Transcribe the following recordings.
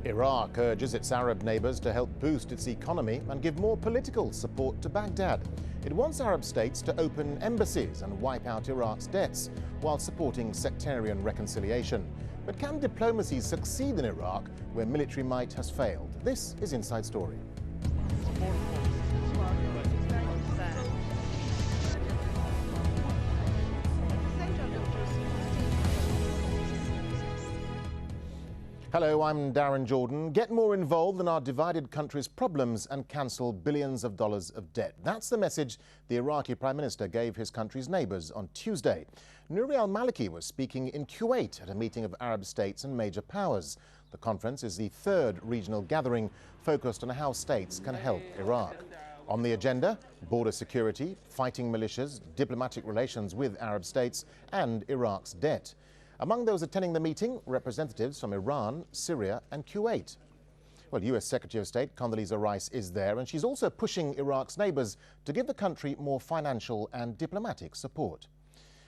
Iraq urges its Arab neighbours to help boost its economy and give more political support to Baghdad. It wants Arab states to open embassies and wipe out Iraq's debts while supporting sectarian reconciliation. But can diplomacy succeed in Iraq, where military might has failed? This is Inside Story. Hello, I'm Darren Jordan. Get more involved in our divided country's problems and cancel billions of dollars of debt. That's the message the Iraqi Prime Minister gave his country's neighbours on Tuesday. Nouri al-Maliki was speaking in Kuwait at a meeting of Arab states and major powers. The conference is the third regional gathering focused on how states can help Iraq. On the agenda, border security, fighting militias, diplomatic relations with Arab states and Iraq's debt. Among those attending the meeting, representatives from Iran, Syria and Kuwait. Well, US Secretary of State Condoleezza Rice is there, and she's also pushing Iraq's neighbours to give the country more financial and diplomatic support.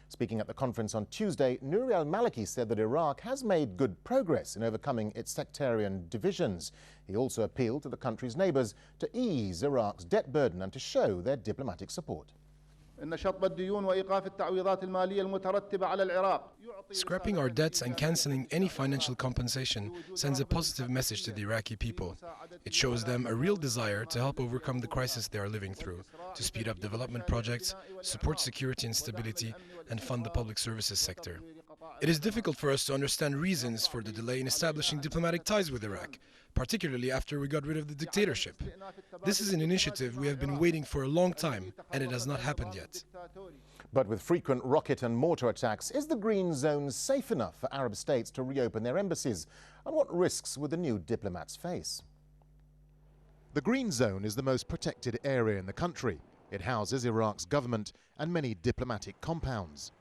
Speaking at the conference on Tuesday, Nouri al-Maliki said that Iraq has made good progress in overcoming its sectarian divisions. He also appealed to the country's neighbours to ease Iraq's debt burden and to show their diplomatic support. Scrapping our debts and cancelling any financial compensation sends a positive message to the Iraqi people. It shows them a real desire to help overcome the crisis they are living through, to speed up development projects, support security and stability, and fund the public services sector. It is difficult for us to understand reasons for the delay in establishing diplomatic ties with Iraq, particularly after we got rid of the dictatorship. This is an initiative we have been waiting for a long time, and it has not happened yet. But with frequent rocket and mortar attacks, is the Green Zone safe enough for Arab states to reopen their embassies? And what risks will the new diplomats face? The Green Zone is the most protected area in the country. It houses Iraq's government and many diplomatic compounds.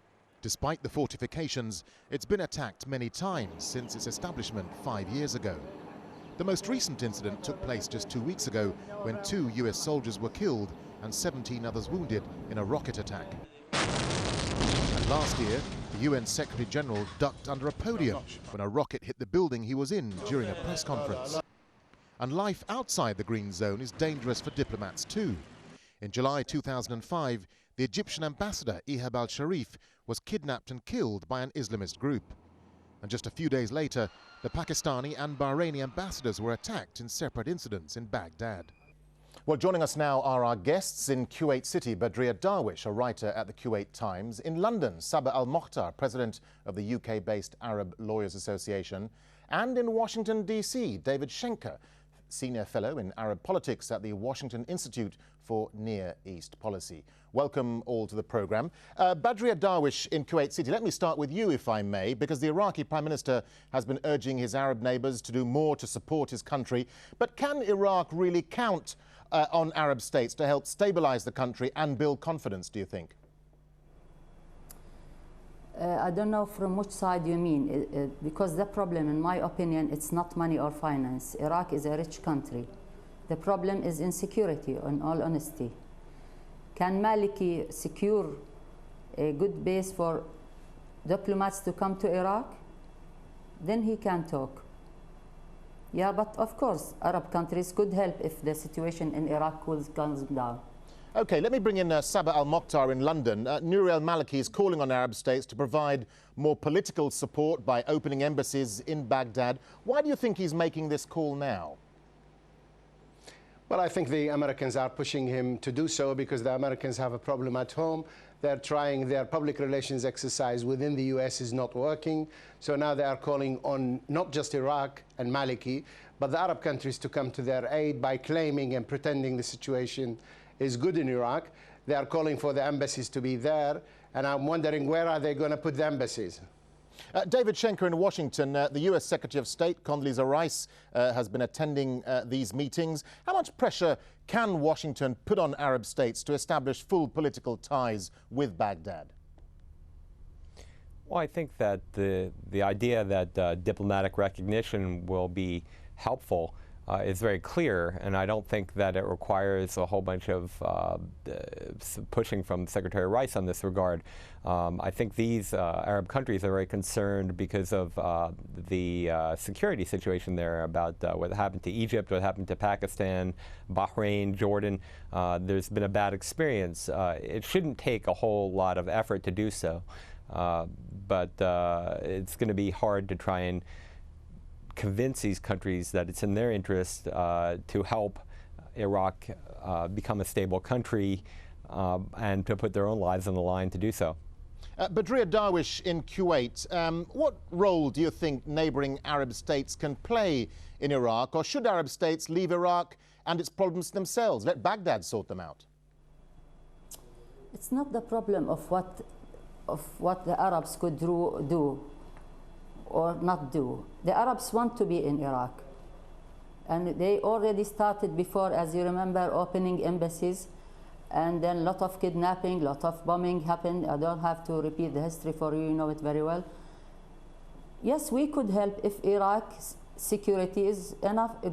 Despite the fortifications, it's been attacked many times since its establishment 5 years ago. The most recent incident took place just 2 weeks ago when 2 US soldiers were killed and 17 others wounded in a rocket attack. And last year, the UN Secretary General ducked under a podium when a rocket hit the building he was in during a press conference. And life outside the Green Zone is dangerous for diplomats too. In July 2005, the Egyptian ambassador Ihab al-Sharif was kidnapped and killed by an Islamist group. And just a few days later, the Pakistani and Bahraini ambassadors were attacked in separate incidents in Baghdad. Well, joining us now are our guests in Kuwait City, Badria Darwish, a writer at the Kuwait Times. In London, Sabah Al-Mokhtar, president of the UK-based Arab Lawyers Association. And in Washington, D.C., David Schenker, senior fellow in Arab politics at the Washington Institute for Near East Policy. Welcome all to the programme. Badria Darwish in Kuwait City, let me start with you, if I may, because the Iraqi Prime Minister has been urging his Arab neighbours to do more to support his country. But can Iraq really count on Arab states to help stabilise the country and build confidence, do you think? I don't know from which side you mean, because the problem, in my opinion, it's not money or finance. Iraq is a rich country. The problem is insecurity, in all honesty. Can Maliki secure a good base for diplomats to come to Iraq? Then he can talk. Yeah, but of course, Arab countries could help if the situation in Iraq comes down. OK, let me bring in Sabah Al-Mokhtar in London. Nouri al-Maliki is calling on Arab states to provide more political support by opening embassies in Baghdad. Why do you think he's making this call now? Well, I think the Americans are pushing him to do so because the Americans have a problem at home. They're trying their public relations exercise within the US is not working. So now they are calling on not just Iraq and Maliki, but the Arab countries to come to their aid by claiming and pretending the situation is good in Iraq. They are calling for the embassies to be there, and I'm wondering where are they going to put the embassies? David Schenker in Washington, the US Secretary of State Condoleezza Rice has been attending these meetings. How much pressure can Washington put on Arab states to establish full political ties with Baghdad? Well, I think that the idea that diplomatic recognition will be helpful is very clear, and I don't think that it requires a whole bunch of pushing from Secretary Rice on this regard. I think these Arab countries are very concerned because of the security situation there, about what happened to Egypt, what happened to Pakistan, Bahrain, Jordan. There's been a bad experience. It shouldn't take a whole lot of effort to do so, but it's going to be hard to try and convince these countries that it's in their interest to help Iraq become a stable country and to put their own lives on the line to do so. Badria Darwish in Kuwait, what role do you think neighbouring Arab states can play in Iraq, or should Arab states leave Iraq and its problems themselves, let Baghdad sort them out? It's not the problem of what the Arabs could do or not do. The Arabs want to be in Iraq, and they already started before, as you remember, opening embassies, and then a lot of kidnapping, a lot of bombing happened. I don't have to repeat the history for you, you know it very well. Yes, we could help if Iraq's security is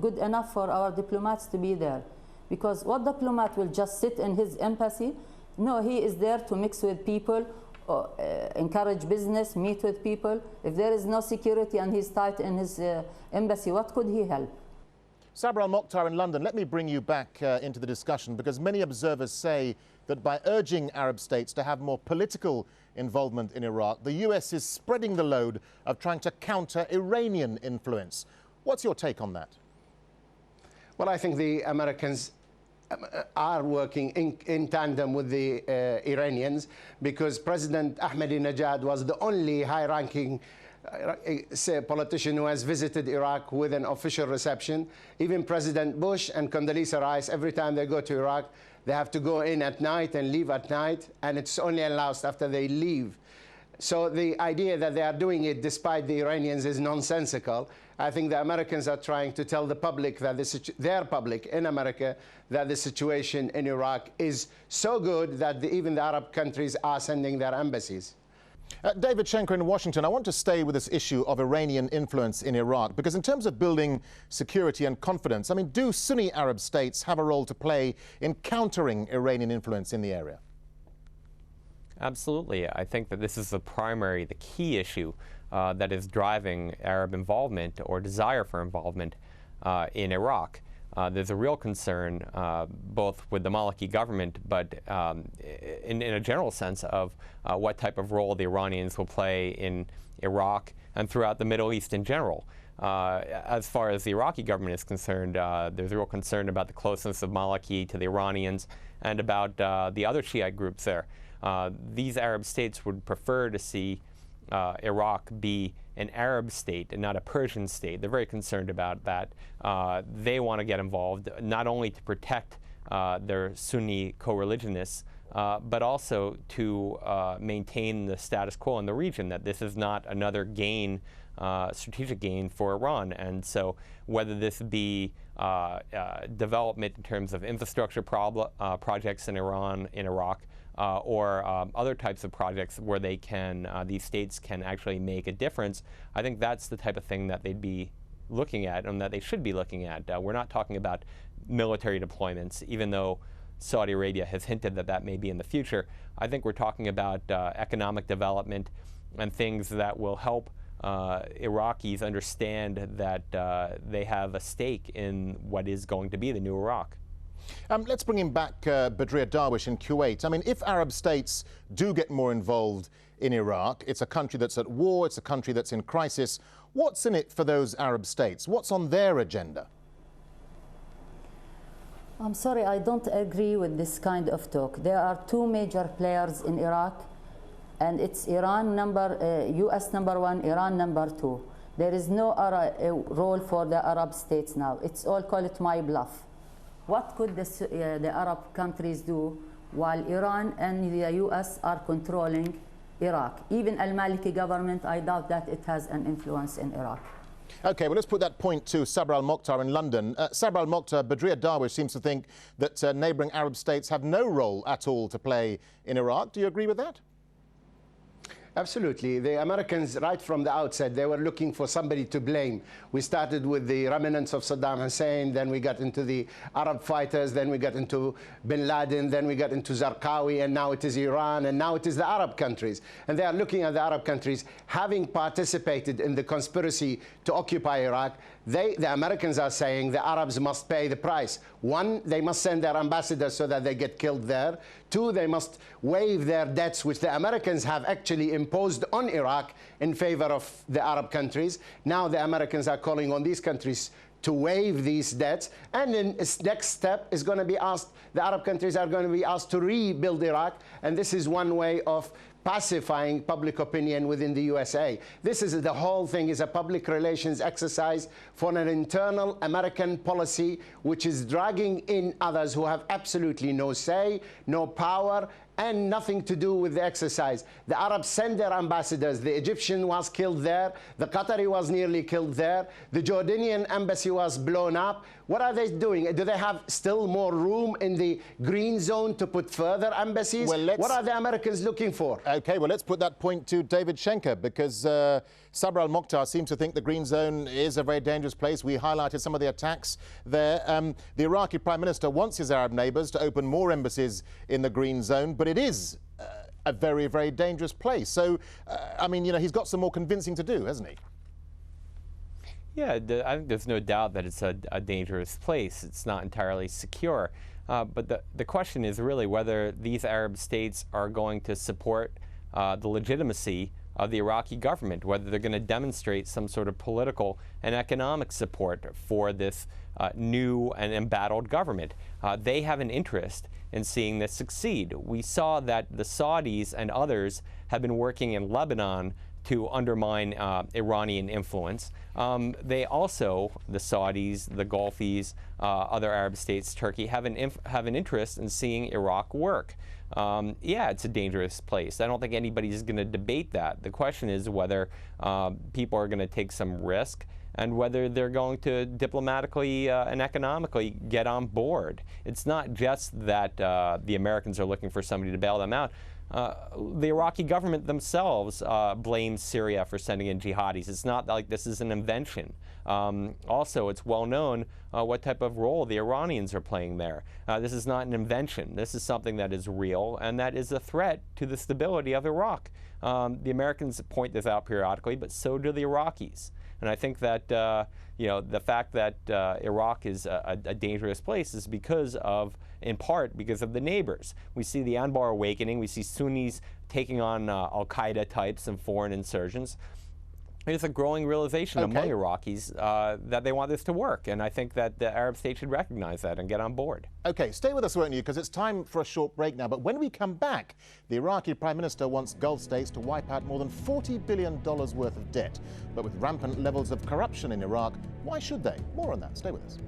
good enough for our diplomats to be there, because what diplomat will just sit in his embassy? No, he is there to mix with people, encourage business, meet with people. If there is no security and he's tight in his embassy, what could he help? Sabra al-Mokhtar in London, let me bring you back into the discussion, because many observers say that by urging Arab states to have more political involvement in Iraq, the US is spreading the load of trying to counter Iranian influence. What's your take on that? Well, I think the Americans are working in tandem with the Iranians, because President Ahmadinejad was the only high-ranking politician who has visited Iraq with an official reception. Even President Bush and Condoleezza Rice, every time they go to Iraq, they have to go in at night and leave at night, and it's only announced after they leave. So the idea that they are doing it despite the Iranians is nonsensical. I think the Americans are trying to tell the public, that their public in America, that the situation in Iraq is so good that even the Arab countries are sending their embassies. David Schenker in Washington, I want to stay with this issue of Iranian influence in Iraq, because in terms of building security and confidence, I mean, do Sunni Arab states have a role to play in countering Iranian influence in the area? Absolutely. I think that this is the key issue that is driving Arab involvement or desire for involvement in Iraq. There's a real concern both with the Maliki government, but in a general sense of what type of role the Iranians will play in Iraq and throughout the Middle East in general. As far as the Iraqi government is concerned, there's a real concern about the closeness of Maliki to the Iranians and about the other Shiite groups there. These Arab states would prefer to see Iraq be an Arab state and not a Persian state. They're very concerned about that. They want to get involved not only to protect their Sunni co-religionists, but also to maintain the status quo in the region, that this is not another gain, strategic gain for Iran. And so whether this be development in terms of infrastructure projects in Iran, in Iraq, or other types of projects where they can, these states can actually make a difference, I think that's the type of thing that they'd be looking at and that they should be looking at. We're not talking about military deployments, even though Saudi Arabia has hinted that that may be in the future. I think we're talking about economic development and things that will help Iraqis understand that they have a stake in what is going to be the new Iraq. Let's bring him back, Badria Darwish in Kuwait. I mean, if Arab states do get more involved in Iraq, it's a country that's at war, it's a country that's in crisis. What's in it for those Arab states? What's on their agenda? I'm sorry, I don't agree with this kind of talk. There are two major players in Iraq, and it's Iran US number one, Iran number two. There is no role for the Arab states now. It's all, call it my bluff. What could the Arab countries do while Iran and the US are controlling Iraq? Even al-Maliki government, I doubt that it has an influence in Iraq. Okay, well, let's put that point to Sabra al-Mokhtar in London. Sabra al-Mokhtar, Badria Darwish seems to think that neighbouring Arab states have no role at all to play in Iraq. Do you agree with that? Absolutely. The Americans, right from the outset, they were looking for somebody to blame. We started with the remnants of Saddam Hussein, then we got into the Arab fighters, then we got into bin Laden, then we got into Zarqawi, and now it is Iran, and now it is the Arab countries. And they are looking at the Arab countries having participated in the conspiracy to occupy Iraq. The Americans are saying the Arabs must pay the price. One, they must send their ambassadors so that they get killed there. Two, they must waive their debts, which the Americans have actually imposed on Iraq in favor of the Arab countries. Now the Americans are calling on these countries to waive these debts. And then its next step is going to be asked, the Arab countries are going to be asked to rebuild Iraq. And this is one way of pacifying public opinion within the USA. This is the whole thing is a public relations exercise for an internal American policy which is dragging in others who have absolutely no say, no power, and nothing to do with the exercise. The Arabs send their ambassadors. The Egyptian was killed there. The Qatari was nearly killed there. The Jordanian embassy was blown up. What are they doing? Do they have still more room in the green zone to put further embassies? Well, what are the Americans looking for? OK, well, let's put that point to David Schenker, because Sabra al-Mokhtar seems to think the green zone is a very dangerous place. We highlighted some of the attacks there. The Iraqi Prime Minister wants his Arab neighbours to open more embassies in the green zone, but it is a very, very dangerous place. So, I mean, you know, he's got some more convincing to do, hasn't he? Yeah, I think there's no doubt that it's a dangerous place. It's not entirely secure. But the question is really whether these Arab states are going to support the legitimacy of the Iraqi government, whether they're going to demonstrate some sort of political and economic support for this new and embattled government. They have an interest in seeing this succeed. We saw that the Saudis and others have been working in Lebanon to undermine Iranian influence. They also, the Saudis, the Gulfies, other Arab states, Turkey, have an interest in seeing Iraq work. Yeah, it's a dangerous place. I don't think anybody's going to debate that. The question is whether people are going to take some risk and whether they're going to diplomatically and economically get on board. It's not just that the Americans are looking for somebody to bail them out. The Iraqi government themselves blames Syria for sending in jihadis. It's not like this is an invention. Also, it's well known what type of role the Iranians are playing there. This is not an invention. This is something that is real and that is a threat to the stability of Iraq. The Americans point this out periodically, but so do the Iraqis. And I think that you know, the fact that Iraq is a dangerous place is because of, in part, because of the neighbors. We see the Anbar awakening. We see Sunnis taking on al-Qaeda types and foreign insurgents. There's a growing realization among Iraqis that they want this to work. And I think that the Arab states should recognize that and get on board. OK, stay with us, won't you? Because it's time for a short break now. But when we come back, the Iraqi Prime Minister wants Gulf states to wipe out more than $40 billion worth of debt. But with rampant levels of corruption in Iraq, why should they? More on that. Stay with us.